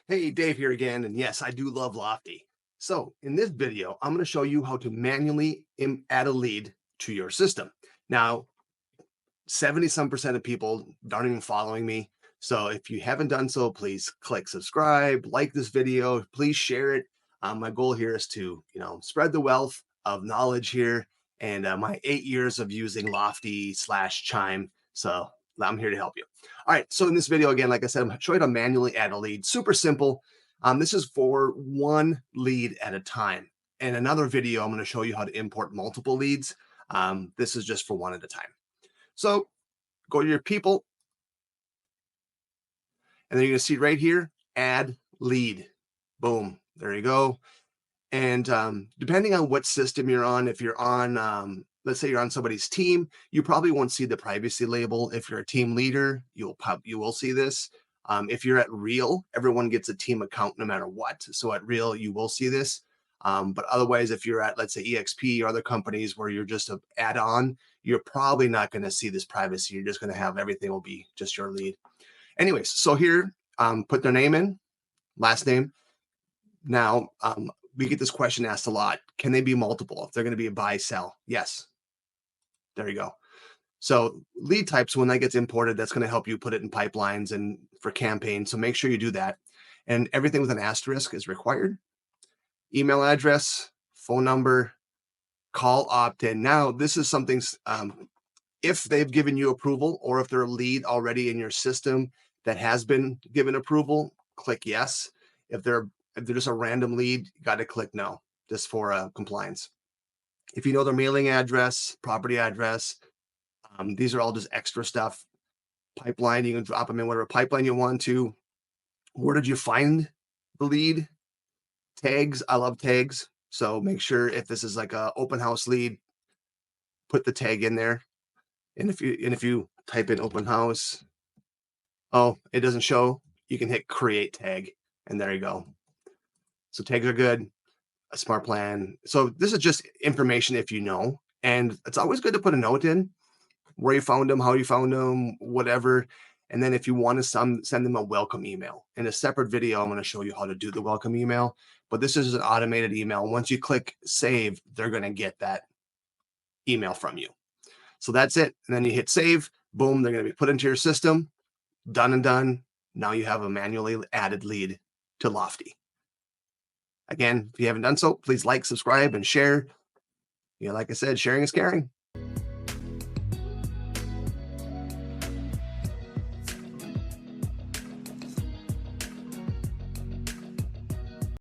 Hey, Dave here again. And yes, I do love Lofty. So in this video, I'm going to show you how to manually add a lead to your system. Now, 70 some percent of people aren't even following me. So if you haven't done so, please click subscribe, like this video, please share it. My goal here is to, spread the wealth of knowledge here and my 8 years of using Lofty slash Chime. So I'm here to help you. All right. So in this video, again, like I said, I'm showing you how to manually add a lead. Super simple. This is for one lead at a time. In another video, I'm going to show you how to import multiple leads. This is just for one at a time. So go to your people, and then you're going to see right here, add lead. Boom. There you go. And depending on what system you're on, if you're on, let's say you're on somebody's team, you probably won't see the privacy label. If you're a team leader, you will see this. If you're at Real, everyone gets a team account no matter what. So at Real, you will see this. But otherwise, if you're at, let's say, EXP or other companies where you're just an add-on, you're probably not going to see this privacy. You're just going to have everything will be just your lead. Anyways, so here, put their name in, last name. Now, we get this question asked a lot. Can they be multiple? If they're going to be a buy, sell? Yes. There you go. So lead types, when that gets imported, that's going to help you put it in pipelines and for campaigns. So make sure you do that. And everything with an asterisk is required. Email address, phone number, call opt-in. Now, this is something, if they've given you approval or if they're a lead already in your system that has been given approval, click yes. If they're just a random lead, you got to click no, just for compliance. If you know their mailing address, property address, these are all just extra stuff. Pipeline, you can drop them in whatever pipeline you want to. Where did you find the lead? Tags, I love tags. So make sure if this is like a open house lead, put the tag in there. And if you type in open house, oh, it doesn't show, you can hit create tag, and there you go. So tags are good. A smart plan. So this is just information if you know, and it's always good to put a note in where you found them, how you found them, whatever. And then if you want to send them a welcome email. In a separate video, I'm going to show you how to do the welcome email, but this is an automated email. Once you click save, they're going to get that email from you. So that's it. And then you hit save, boom, they're going to be put into your system, done and done. Now you have a manually added lead to Lofty. Again, if you haven't done so, please like, subscribe, and share. Like I said, sharing is caring.